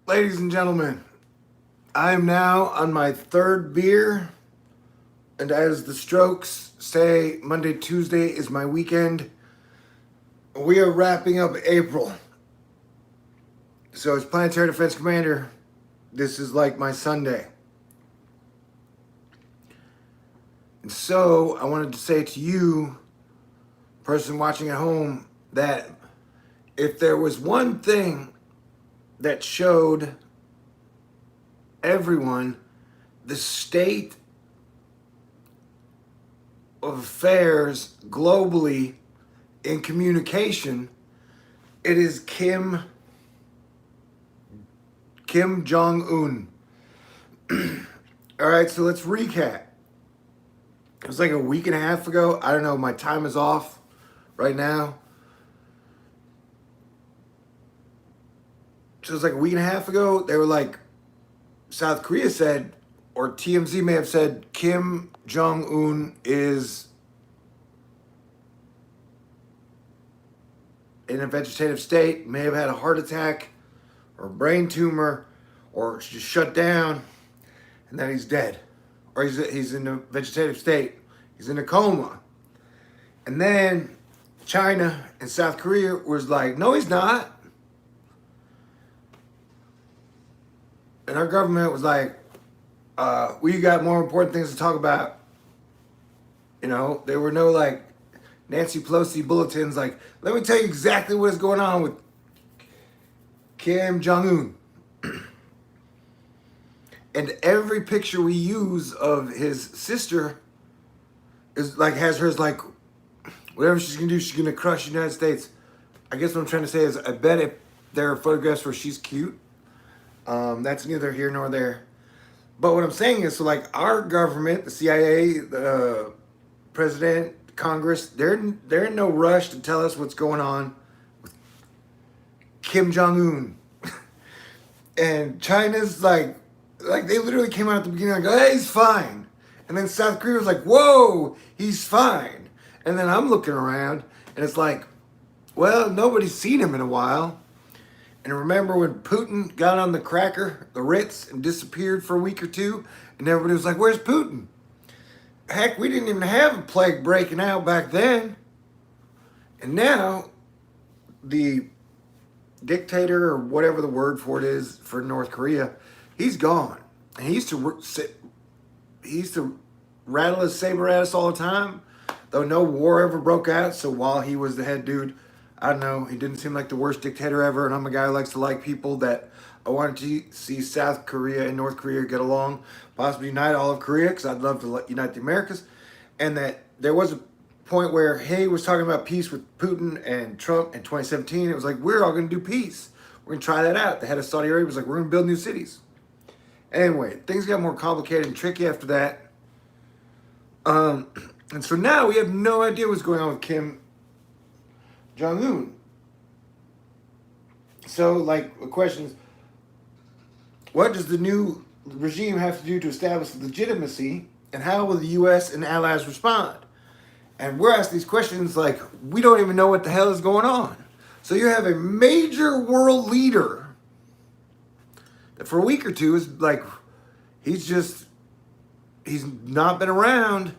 Ladies and gentlemen, I am now on my third beer, and as the Strokes say, Monday, Tuesday is my weekend. We are wrapping up April. So, as Planetary Defense Commander, this is like my Sunday. And so, I wanted to say to you, person watching at home, that if there was one thing that showed everyone the state of affairs globally in communication, it is Kim Jong Un. All right, so let's recap. It was like a week and a half ago. I don't know, my time is off right now. So it was like a week and a half ago. They were like, South Korea said, or TMZ may have said, Kim Jong Un is in a vegetative state, may have had a heart attack or a brain tumor, or just shut down, and then he's dead. Or he's in a vegetative state. He's in a coma. And then China and South Korea was like, no, he's not. And our government was like, we got more important things to talk about. You know, there were no like Nancy Pelosi bulletins like, let me tell you exactly what is going on with Kim Jong Un. And every picture we use of his sister is like, has hers like, whatever she's gonna do, she's gonna crush the United States. I guess what I'm trying to say is, I bet if there are photographs where she's cute, that's neither here nor there. But what I'm saying is, so like our government, the CIA, the president, Congress, they're in no rush to tell us what's going on with Kim Jong Un. And China's like they literally came out at the beginning and go, hey, he's fine. And then South Korea was like, whoa, he's fine. And then I'm looking around and it's like, well, nobody's seen him in a while. And remember when Putin got on the cracker, the Ritz, and disappeared for a week or two? And everybody was like, where's Putin? Heck, we didn't even have a plague breaking out back then. And now, the dictator, or whatever the word for it is for North Korea, he's gone. And he used to rattle his saber at us all the time, though no war ever broke out. So while he was the head dude, I don't know, he didn't seem like the worst dictator ever. And I'm a guy who likes to like people that I wanted to see South Korea and North Korea get along, possibly unite all of Korea, because I'd love to unite the Americas. And that there was a point where Hay was talking about peace with Putin and Trump in 2017. It was like, we're all going to do peace. We're going to try that out. The head of Saudi Arabia was like, we're going to build new cities. Anyway, things got more complicated and tricky after that. And so now we have no idea what's going on with Kim Jong Un. So, like, the question is, what does the new regime have to do to establish legitimacy, and how will the U.S. and allies respond? And we're asking these questions like, we don't even know what the hell is going on. So you have a major world leader that for a week or two is like, he's not been around.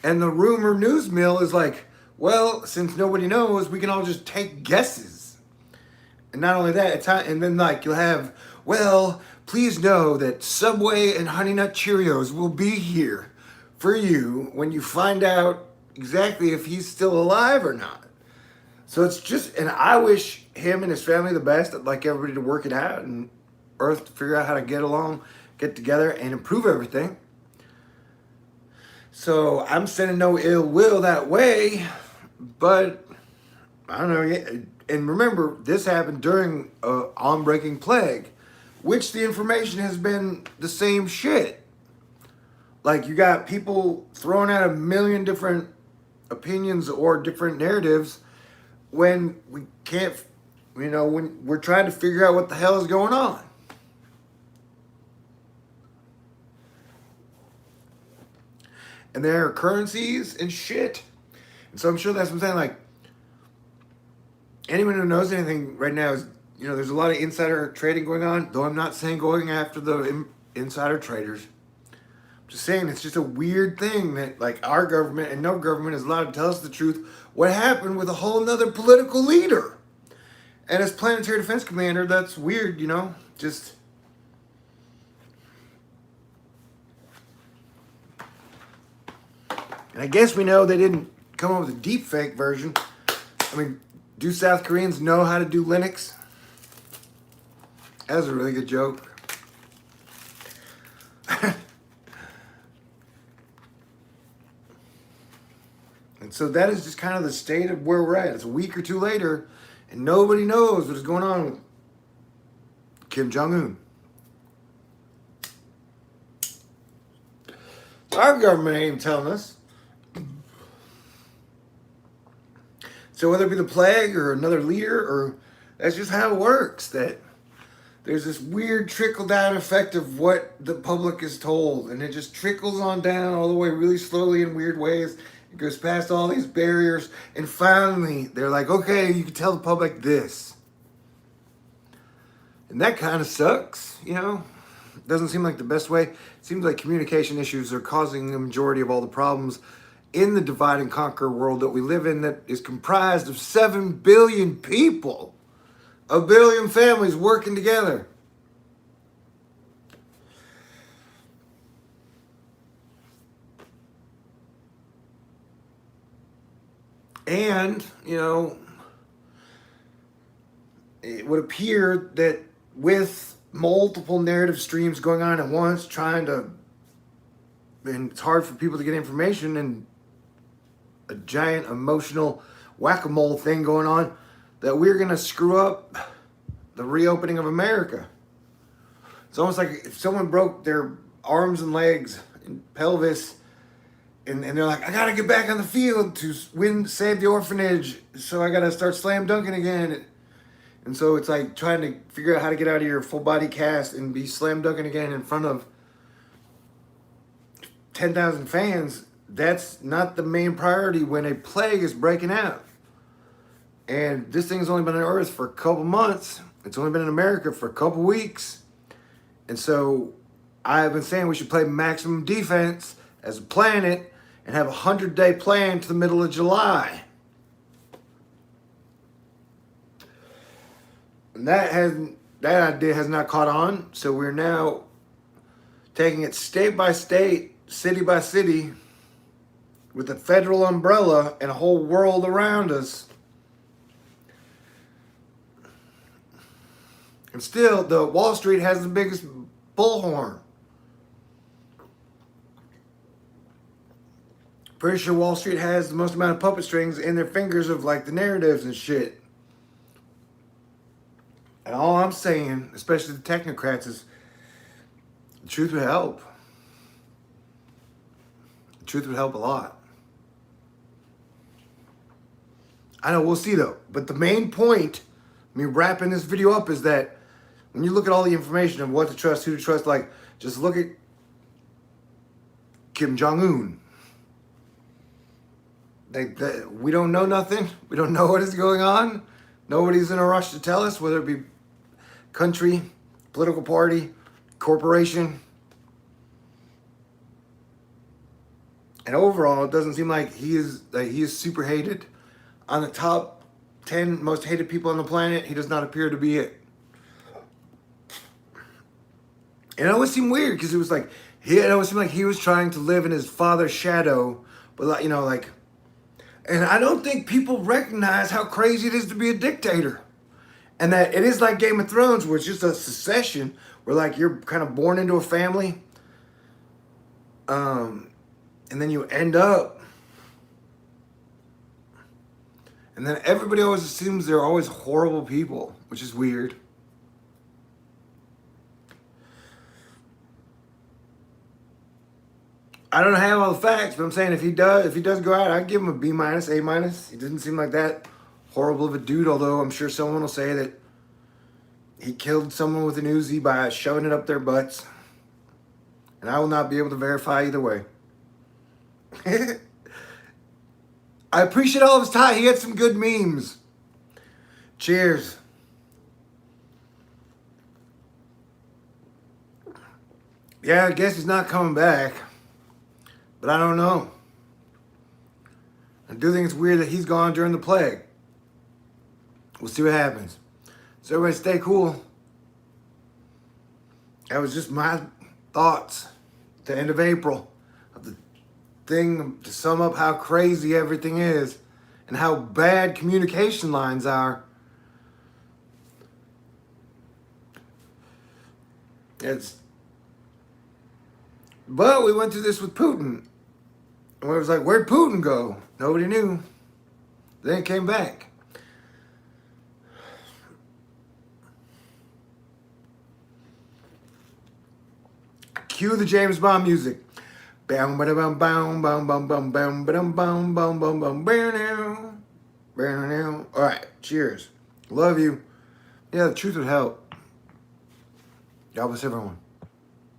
And the rumor news mill is like, well, since nobody knows, we can all just take guesses. And not only that, and then like you'll have, well, please know that Subway and Honey Nut Cheerios will be here for you when you find out exactly if he's still alive or not. So it's just, and I wish him and his family the best. I'd like everybody to work it out and Earth to figure out how to get along, get together, and improve everything. So I'm sending no ill will that way, but I don't know. And remember, this happened during an on-breaking plague, which the information has been the same shit. Like, you got people throwing out a million different opinions or different narratives when we can't, when we're trying to figure out what the hell is going on. And there are currencies and shit. And so I'm sure that's what I'm saying. Like, anyone who knows anything right now is, there's a lot of insider trading going on, though I'm not saying going after the insider traders. I'm just saying it's just a weird thing that, like, our government and no government is allowed to tell us the truth. What happened with a whole nother political leader? And as Planetary Defense Commander, that's weird, Just. And I guess we know they didn't come up with a deep fake version. I mean, do South Koreans know how to do Linux? That was a really good joke. And so that is just kind of the state of where we're at. It's a week or two later, and nobody knows what is going on with Kim Jong Un. Our government ain't even telling us. So whether it be the plague or another leader, or that's just how it works, that there's this weird trickle-down effect of what the public is told, and it just trickles on down all the way really slowly in weird ways. It goes past all these barriers, and finally they're like, okay, you can tell the public this. And that kind of sucks, It doesn't seem like the best way. It seems like communication issues are causing the majority of all the problems in the divide and conquer world that we live in, that is comprised of 7 billion people. 1 billion families working together. And, it would appear that with multiple narrative streams going on at once, and it's hard for people to get information, and a giant emotional whack-a-mole thing going on, that we're going to screw up the reopening of America. It's almost like if someone broke their arms and legs and pelvis, and they're like, I got to get back on the field to save the orphanage, so I got to start slam dunking again. And so it's like trying to figure out how to get out of your full body cast and be slam dunking again in front of 10,000 fans. That's not the main priority when a plague is breaking out. And this thing's only been on Earth for a couple months. It's only been in America for a couple weeks. And so I've been saying we should play maximum defense as a planet and have a 100-day plan to the middle of July. And that idea has not caught on. So we're now taking it state by state, city by city, with a federal umbrella and a whole world around us. And still, the Wall Street has the biggest bullhorn. Pretty sure Wall Street has the most amount of puppet strings in their fingers of, like, the narratives and shit. And all I'm saying, especially the technocrats, is the truth would help. The truth would help a lot. I know, we'll see though. But the main point, me wrapping this video up, is that when you look at all the information of what to trust, who to trust, like, just look at Kim Jong Un. We don't know nothing. We don't know what is going on. Nobody's in a rush to tell us, whether it be country, political party, corporation. And overall, it doesn't seem like he is super hated. On the top 10 most hated people on the planet, he does not appear to be it. And it always seemed weird because it always seemed like he was trying to live in his father's shadow, but and I don't think people recognize how crazy it is to be a dictator. And that it is like Game of Thrones, where it's just a succession, where, like, you're kind of born into a family, and then you end up, and then everybody always assumes they're always horrible people, which is weird. I don't have all the facts, but I'm saying if he does go out, I'd give him a B-, A-. He doesn't seem like that horrible of a dude, although I'm sure someone will say that he killed someone with an Uzi by shoving it up their butts. And I will not be able to verify either way. I appreciate all of his time. He had some good memes. Cheers. Yeah, I guess he's not coming back. But I don't know. I do think it's weird that he's gone during the plague. We'll see what happens. So everybody stay cool. That was just my thoughts at the end of April of the thing to sum up how crazy everything is and how bad communication lines are. But we went through this with Putin. And it was like, where'd Putin go? Nobody knew. Then it came back. Cue the James Bond music. Bam ba bam bam bam bam bam bam bam bam bam bam bam bam bam. All right, cheers. Love you. Yeah, the truth would help. God bless everyone.